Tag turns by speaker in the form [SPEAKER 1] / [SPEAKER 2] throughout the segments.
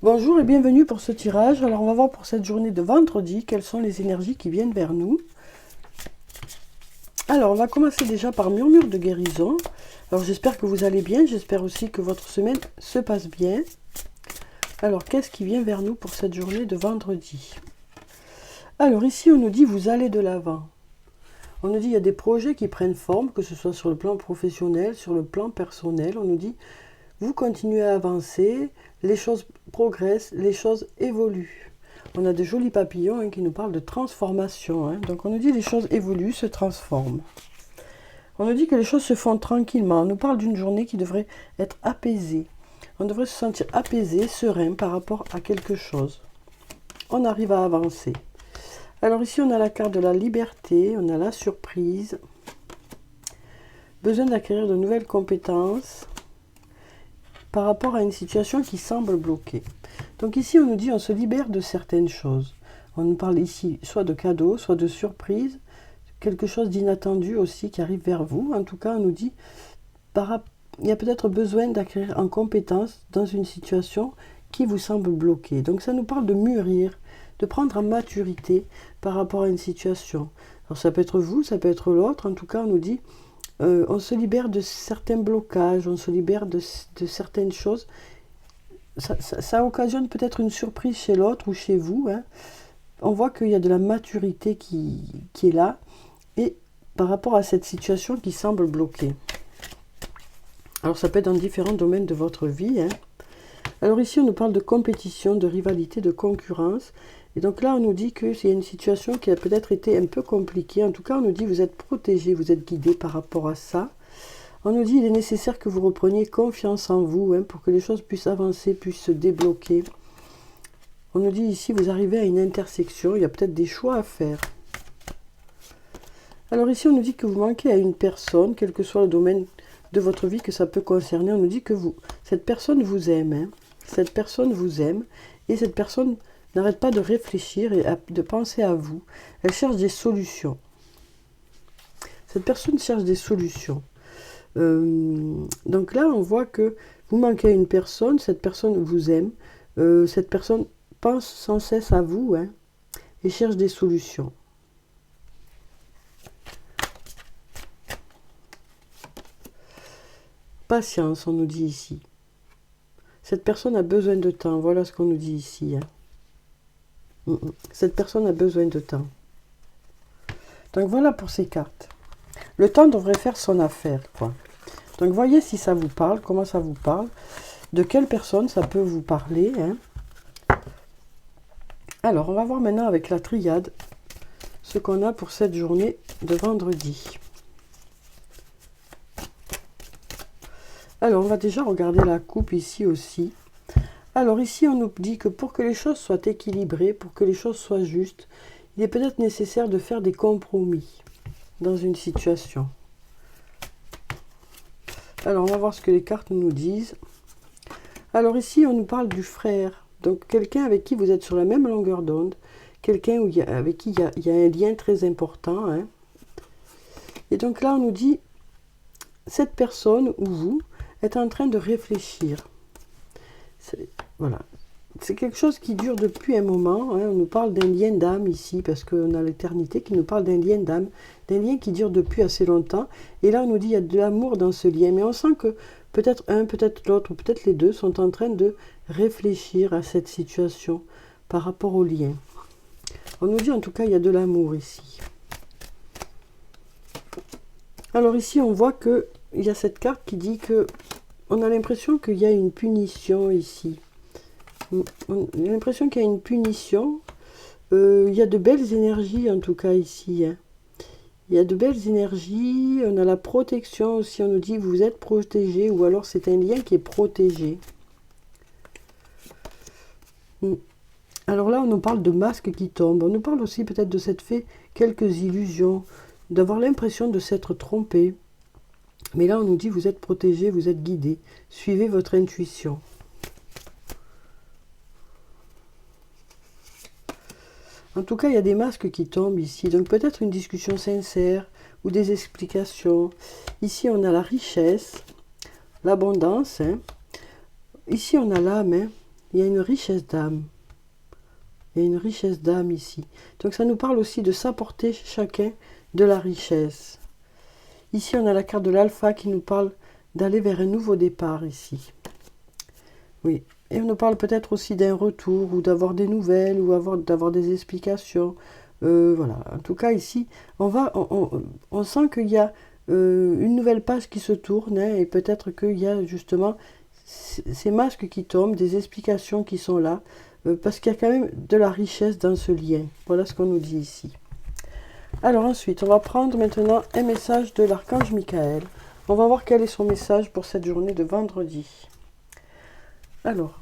[SPEAKER 1] Bonjour et bienvenue pour ce tirage. Alors on va voir pour cette journée de vendredi quelles sont les énergies qui viennent vers nous. Alors on va commencer déjà par murmure de guérison. Alors j'espère que vous allez bien, j'espère aussi que votre semaine se passe bien. Alors qu'est-ce qui vient vers nous pour cette journée de vendredi? Alors ici on nous dit vous allez de l'avant. On nous dit il y a des projets qui prennent forme, que ce soit sur le plan professionnel, sur le plan personnel. On nous dit vous continuez à avancer, les choses progressent, les choses évoluent. On a de jolis papillons qui nous parlent de transformation. Donc on nous dit les choses évoluent, se transforment. On nous dit que les choses se font tranquillement. On nous parle d'une journée qui devrait être apaisée. On devrait se sentir apaisé, serein par rapport à quelque chose. On arrive à avancer. Alors ici on a la carte de la liberté, on a la surprise. Besoin d'acquérir de nouvelles compétences par rapport à une situation qui semble bloquée. Donc ici, on nous dit on se libère de certaines choses. On nous parle ici soit de cadeaux, soit de surprises, quelque chose d'inattendu aussi qui arrive vers vous. En tout cas, on nous dit il y a peut-être besoin d'acquérir en compétence dans une situation qui vous semble bloquée. Donc ça nous parle de mûrir, de prendre en maturité par rapport à une situation. Alors ça peut être vous, ça peut être l'autre. En tout cas, on nous dit on se libère de certains blocages, on se libère de certaines choses. Ça occasionne peut-être une surprise chez l'autre ou chez vous. On voit qu'il y a de la maturité qui est là, et par rapport à cette situation qui semble bloquée. Alors ça peut être dans différents domaines de votre vie. Alors ici, on nous parle de compétition, de rivalité, de concurrence. Et donc là, on nous dit que c'est une situation qui a peut-être été un peu compliquée. En tout cas, on nous dit que vous êtes protégé, vous êtes guidé par rapport à ça. On nous dit qu'il est nécessaire que vous repreniez confiance en vous pour que les choses puissent avancer, puissent se débloquer. On nous dit ici, vous arrivez à une intersection, il y a peut-être des choix à faire. Alors ici, on nous dit que vous manquez à une personne, quel que soit le domaine de votre vie que ça peut concerner. On nous dit que cette personne vous aime. Cette personne vous aime, et cette personne n'arrête pas de réfléchir et de penser à vous. Elle cherche des solutions. Cette personne cherche des solutions. Donc là, on voit que vous manquez à une personne, cette personne vous aime, cette personne pense sans cesse à vous et cherche des solutions. Patience, on nous dit ici. Cette personne a besoin de temps, voilà ce qu'on nous dit ici. Cette personne a besoin de temps. Donc voilà pour ces cartes. Le temps devrait faire son affaire, quoi. Donc voyez si ça vous parle, comment ça vous parle, de quelle personne ça peut vous parler. Alors, on va voir maintenant avec la triade ce qu'on a pour cette journée de vendredi. Alors, on va déjà regarder la coupe ici aussi. Alors ici, on nous dit que pour que les choses soient équilibrées, pour que les choses soient justes, il est peut-être nécessaire de faire des compromis dans une situation. Alors, on va voir ce que les cartes nous disent. Alors ici, on nous parle du frère. Donc, quelqu'un avec qui vous êtes sur la même longueur d'onde. Quelqu'un avec qui il y a un lien très important. Et donc là, on nous dit, cette personne ou vous êtes en train de réfléchir. Voilà. C'est quelque chose qui dure depuis un moment. On nous parle d'un lien d'âme ici, parce qu'on a l'éternité qui nous parle d'un lien d'âme, d'un lien qui dure depuis assez longtemps. Et là, on nous dit qu'il y a de l'amour dans ce lien. Mais on sent que peut-être un, peut-être l'autre, ou peut-être les deux sont en train de réfléchir à cette situation par rapport au lien. On nous dit en tout cas, il y a de l'amour ici. Alors ici, on voit qu'il y a cette carte qui dit que on a l'impression qu'il y a une punition ici. On a l'impression qu'il y a une punition. Il y a de belles énergies en tout cas ici. Il y a de belles énergies. On a la protection aussi. On nous dit vous êtes protégé, ou alors c'est un lien qui est protégé. Alors là, on nous parle de masques qui tombent. On nous parle aussi peut-être de s'être fait quelques illusions, d'avoir l'impression de s'être trompé. Mais là, on nous dit vous êtes protégé, vous êtes guidé. Suivez votre intuition. En tout cas, il y a des masques qui tombent ici. Donc peut-être une discussion sincère ou des explications. Ici, on a la richesse, l'abondance. Ici, on a l'âme. il y a une richesse d'âme. Il y a une richesse d'âme ici. Donc ça nous parle aussi de s'apporter chacun de la richesse. Ici, on a la carte de l'alpha qui nous parle d'aller vers un nouveau départ ici. Oui. Et on nous parle peut-être aussi d'un retour, ou d'avoir des nouvelles, ou d'avoir des explications. Voilà. En tout cas, ici, on sent qu'il y a une nouvelle page qui se tourne, hein, et peut-être qu'il y a justement ces masques qui tombent, des explications qui sont là, parce qu'il y a quand même de la richesse dans ce lien. Voilà ce qu'on nous dit ici. Alors ensuite, on va prendre maintenant un message de l'archange Michael. On va voir quel est son message pour cette journée de vendredi. Alors,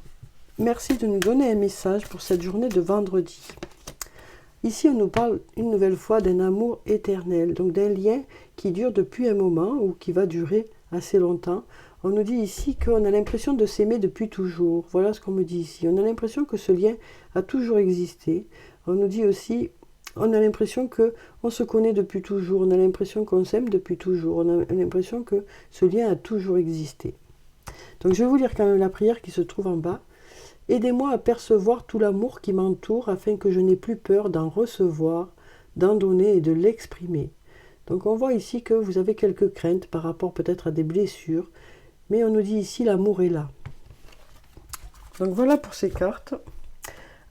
[SPEAKER 1] merci de nous donner un message pour cette journée de vendredi. Ici, on nous parle une nouvelle fois d'un amour éternel, donc d'un lien qui dure depuis un moment ou qui va durer assez longtemps. On nous dit ici qu'on a l'impression de s'aimer depuis toujours. Voilà ce qu'on me dit ici. On a l'impression que ce lien a toujours existé. On nous dit aussi, on a l'impression qu'on se connaît depuis toujours. On a l'impression qu'on s'aime depuis toujours. On a l'impression que ce lien a toujours existé. Donc je vais vous lire quand même la prière qui se trouve en bas. Aidez-moi à percevoir tout l'amour qui m'entoure afin que je n'ai plus peur d'en recevoir, d'en donner et de l'exprimer. Donc on voit ici que vous avez quelques craintes par rapport peut-être à des blessures, mais on nous dit ici l'amour est là. Donc voilà pour ces cartes.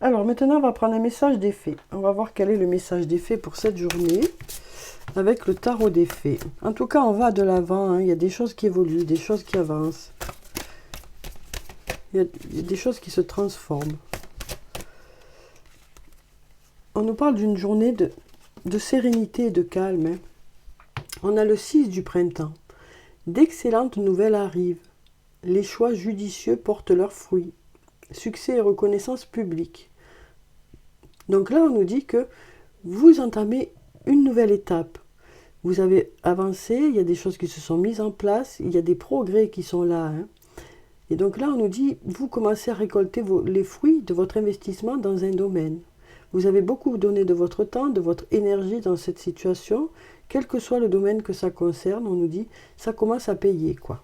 [SPEAKER 1] Alors maintenant on va prendre un message des fées. On va voir quel est le message des fées pour cette journée avec le tarot des fées. En tout cas on va de l'avant, hein. Il y a des choses qui évoluent, des choses qui avancent. Il y a des choses qui se transforment. On nous parle d'une journée de sérénité et de calme, hein. On a le 6 du printemps. D'excellentes nouvelles arrivent. Les choix judicieux portent leurs fruits. Succès et reconnaissance publique. Donc là, on nous dit que vous entamez une nouvelle étape. Vous avez avancé, il y a des choses qui se sont mises en place, il y a des progrès qui sont là, hein. Et donc là, on nous dit, vous commencez à récolter les fruits de votre investissement dans un domaine. Vous avez beaucoup donné de votre temps, de votre énergie dans cette situation. Quel que soit le domaine que ça concerne, on nous dit, ça commence à payer, quoi.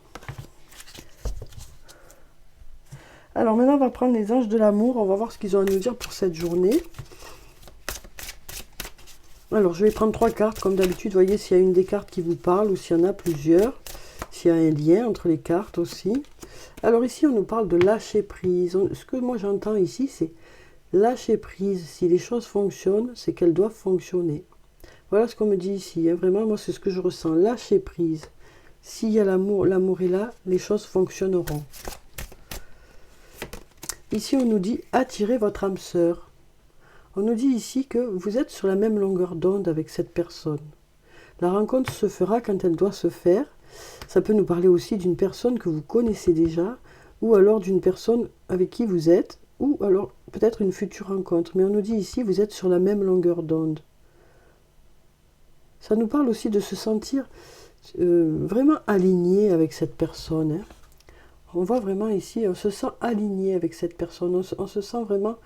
[SPEAKER 1] Alors maintenant, on va prendre les anges de l'amour. On va voir ce qu'ils ont à nous dire pour cette journée. Alors, je vais prendre 3 cartes. Comme d'habitude, voyez s'il y a une des cartes qui vous parle ou s'il y en a plusieurs. S'il y a un lien entre les cartes aussi. Alors ici, on nous parle de lâcher prise. Ce que moi j'entends ici, c'est lâcher prise. Si les choses fonctionnent, c'est qu'elles doivent fonctionner. Voilà ce qu'on me dit ici, hein. Vraiment, moi, c'est ce que je ressens. Lâcher prise. S'il y a l'amour, l'amour est là, les choses fonctionneront. Ici, on nous dit attirez votre âme sœur. On nous dit ici que vous êtes sur la même longueur d'onde avec cette personne. La rencontre se fera quand elle doit se faire. Ça peut nous parler aussi d'une personne que vous connaissez déjà, ou alors d'une personne avec qui vous êtes, ou alors peut-être une future rencontre. Mais on nous dit ici, vous êtes sur la même longueur d'onde. Ça nous parle aussi de se sentir vraiment aligné avec cette personne, hein. On voit vraiment ici, on se sent aligné avec cette personne, on se sent vraiment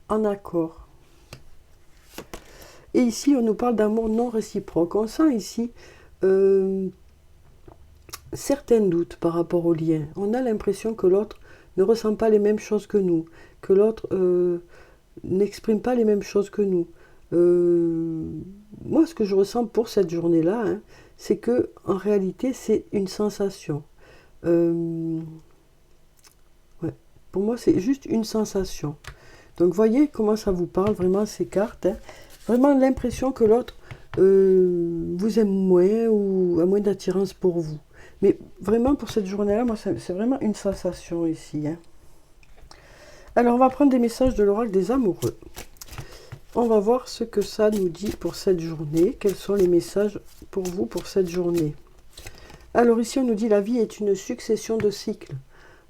[SPEAKER 1] en accord. Et ici, on nous parle d'amour non réciproque. On sent ici certains doutes par rapport au lien. On a l'impression que l'autre ne ressent pas les mêmes choses que nous, que l'autre n'exprime pas les mêmes choses que nous. Moi, ce que je ressens pour cette journée-là, hein, c'est que en réalité, c'est une sensation. Ouais, pour moi, c'est juste une sensation. Donc, voyez comment ça vous parle vraiment ces cartes, hein. Vraiment l'impression que l'autre vous aime moins ou a moins d'attirance pour vous. Mais vraiment, pour cette journée-là, moi, c'est vraiment une sensation ici, hein. Alors, on va prendre des messages de l'oracle des amoureux. On va voir ce que ça nous dit pour cette journée. Quels sont les messages pour vous pour cette journée? Alors ici, on nous dit la vie est une succession de cycles.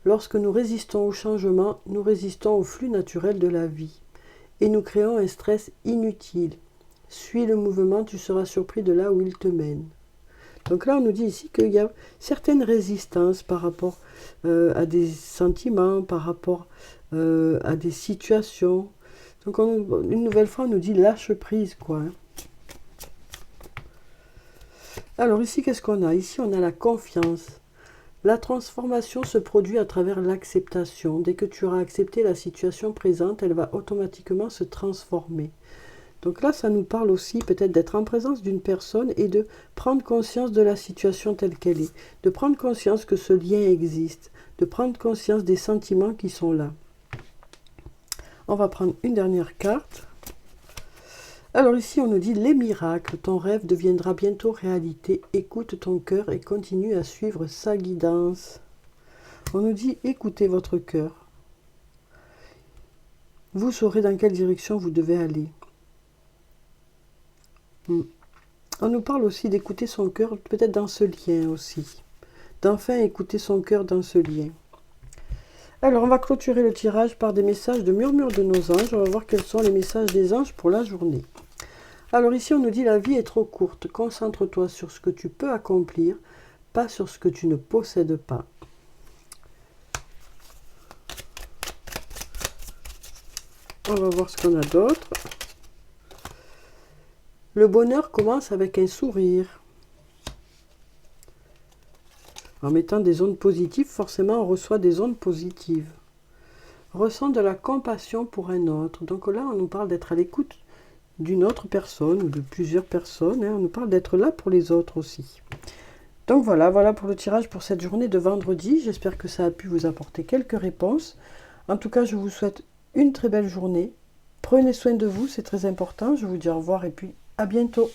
[SPEAKER 1] Lorsque nous résistons au changement, nous résistons au flux naturel de la vie. Et nous créons un stress inutile. Suis le mouvement, tu seras surpris de là où il te mène. Donc là, on nous dit ici qu'il y a certaines résistances par rapport à des sentiments, par rapport à des situations. Donc une nouvelle fois, on nous dit lâche prise, quoi, hein. Alors ici, qu'est-ce qu'on a? Ici, on a la confiance. La transformation se produit à travers l'acceptation. Dès que tu auras accepté la situation présente, elle va automatiquement se transformer. Donc là, ça nous parle aussi peut-être d'être en présence d'une personne et de prendre conscience de la situation telle qu'elle est, de prendre conscience que ce lien existe, de prendre conscience des sentiments qui sont là. On va prendre une dernière carte. Alors ici, on nous dit les miracles. Ton rêve deviendra bientôt réalité. Écoute ton cœur et continue à suivre sa guidance. On nous dit écoutez votre cœur. Vous saurez dans quelle direction vous devez aller. On nous parle aussi d'écouter son cœur, peut-être dans ce lien aussi. D'enfin écouter son cœur dans ce lien. Alors, on va clôturer le tirage par des messages de murmure de nos anges. On va voir quels sont les messages des anges pour la journée. Alors ici, on nous dit la vie est trop courte. Concentre-toi sur ce que tu peux accomplir, pas sur ce que tu ne possèdes pas. On va voir ce qu'on a d'autre. Le bonheur commence avec un sourire. En mettant des ondes positives, forcément, on reçoit des ondes positives. Ressens de la compassion pour un autre. Donc là, on nous parle d'être à l'écoute d'une autre personne ou de plusieurs personnes. On nous parle d'être là pour les autres aussi. Donc voilà pour le tirage pour cette journée de vendredi. J'espère que ça a pu vous apporter quelques réponses. En tout cas, je vous souhaite une très belle journée. Prenez soin de vous, c'est très important. Je vous dis au revoir et puis à bientôt.